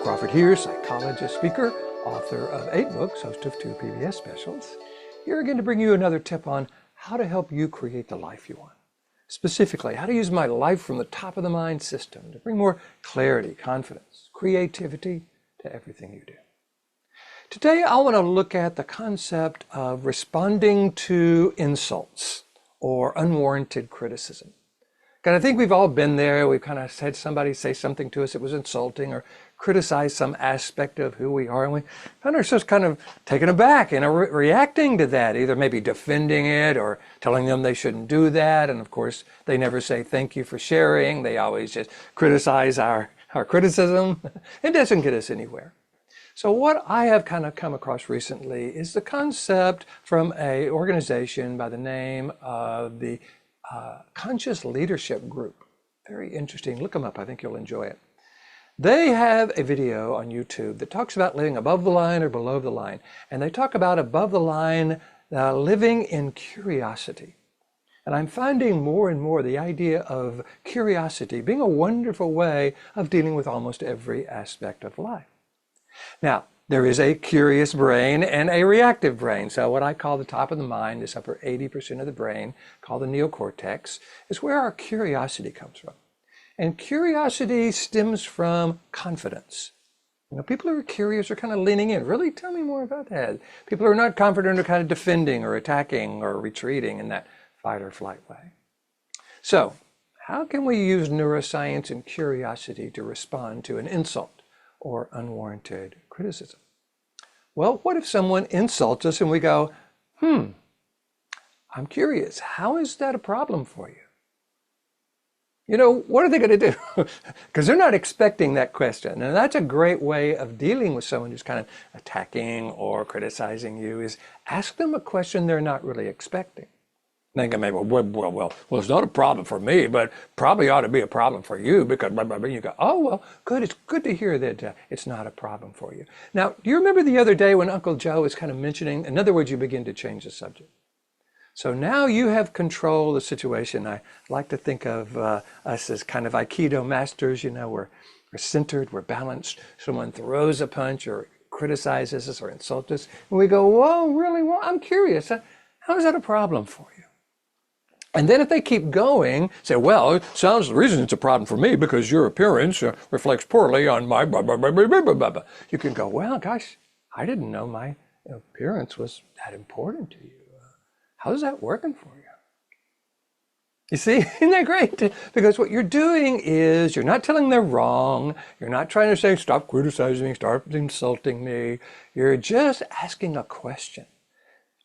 Crawford here, psychologist, speaker, author of 8 books, host of 2 PBS specials. Here again to bring you another tip on how to help you create the life you want. Specifically, how to use my life from the top of the mind system to bring more clarity, confidence, creativity to everything you do. Today, I want to look at the concept of responding to insults or unwarranted criticism. And I think we've all been there. We've kind of had somebody say something to us that was insulting or criticize some aspect of who we are. And we find ourselves kind of taken aback and reacting to that, either maybe defending it or telling them they shouldn't do that. And of course, they never say thank you for sharing. They always just criticize our criticism. It doesn't get us anywhere. So what I have kind of come across recently is the concept from an organization by the name of the Conscious Leadership Group. Very interesting. Look them up. I think you'll enjoy it. They have a video on YouTube that talks about living above the line or below the line. And they talk about above the line living in curiosity. And I'm finding more and more the idea of curiosity being a wonderful way of dealing with almost every aspect of life. Now, there is a curious brain and a reactive brain. So what I call the top of the mind, this upper 80% of the brain, called the neocortex, is where our curiosity comes from. And curiosity stems from confidence. You know, people who are curious are kind of leaning in. Really, tell me more about that. People who are not confident are kind of defending or attacking or retreating in that fight or flight way. So, how can we use neuroscience and curiosity to respond to an insult or unwarranted criticism? Well, what if someone insults us and we go, I'm curious, how is that a problem for you? You know, what are they going to do? Because they're not expecting that question. And that's a great way of dealing with someone who's kind of attacking or criticizing you, is ask them a question they're not really expecting. Think maybe, well, it's not a problem for me, but probably ought to be a problem for you, because you go, oh, well, good. It's good to hear that it's not a problem for you. Now, do you remember the other day when Uncle Joe was kind of mentioning, in other words, you begin to change the subject. So now you have control of the situation. I like to think of us as kind of Aikido masters. You know, we're centered, we're balanced. Someone throws a punch or criticizes us or insults us, and we go, whoa, really? Well, I'm curious. How is that a problem for you? And then if they keep going, say, well, it sounds the reason it's a problem for me because your appearance reflects poorly on my blah, blah, blah, blah, blah, blah, blah. You can go, well, gosh, I didn't know my appearance was that important to you. How's that working for you? You see, isn't that great? Because what you're doing is you're not telling them they're wrong. You're not trying to say, stop criticizing me, stop insulting me. You're just asking a question.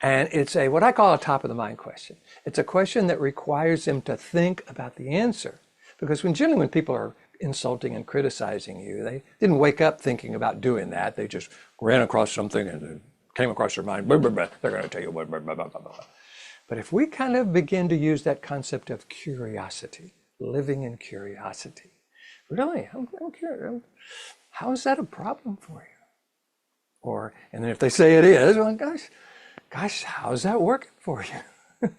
And it's what I call a top of the mind question. It's a question that requires them to think about the answer. Because generally when people are insulting and criticizing you, they didn't wake up thinking about doing that. They just ran across something and came across their mind. Blah, blah, blah. They're going to tell you blah, blah, blah, blah, blah, blah. But if we kind of begin to use that concept of curiosity, living in curiosity, really, I'm curious. How is that a problem for you? And then if they say it is, well, gosh, how's that working for you?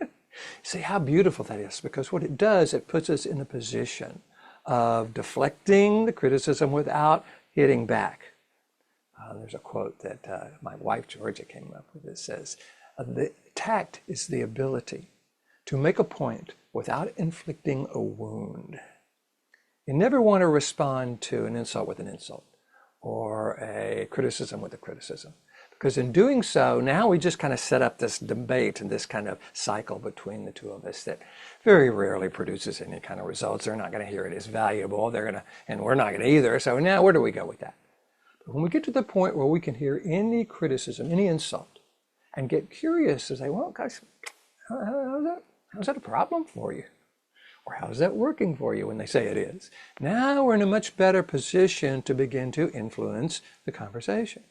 See how beautiful that is, because what it does, it puts us in a position of deflecting the criticism without hitting back. There's a quote that my wife, Georgia, came up with. It says, the tact is the ability to make a point without inflicting a wound. You never want to respond to an insult with an insult or a criticism with a criticism. Because in doing so, now we just kind of set up this debate and this kind of cycle between the two of us that very rarely produces any kind of results. They're not going to hear it as valuable. And we're not going to either. So now where do we go with that? But when we get to the point where we can hear any criticism, any insult, and get curious and say, well, guys, how's that a problem for you? Or how's that working for you when they say it is? Now we're in a much better position to begin to influence the conversation.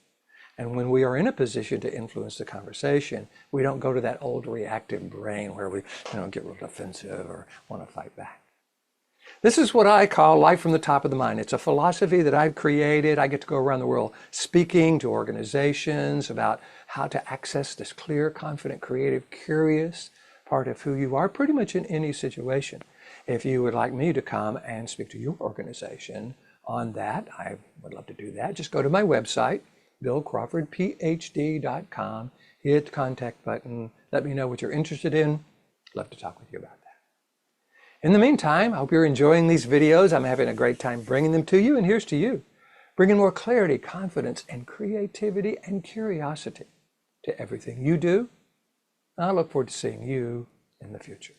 And when we are in a position to influence the conversation, we don't go to that old reactive brain where we get real defensive or want to fight back. This is what I call life from the top of the mind. It's a philosophy that I've created. I get to go around the world speaking to organizations about how to access this clear, confident, creative, curious part of who you are pretty much in any situation. If you would like me to come and speak to your organization on that, I would love to do that. Just go to my website, billcrawfordphd.com, hit the contact button, let me know what you're interested in. Love to talk with you about that. In the meantime, I hope you're enjoying these videos. I'm having a great time bringing them to you, and here's to you, bringing more clarity, confidence, and creativity and curiosity to everything you do. I look forward to seeing you in the future.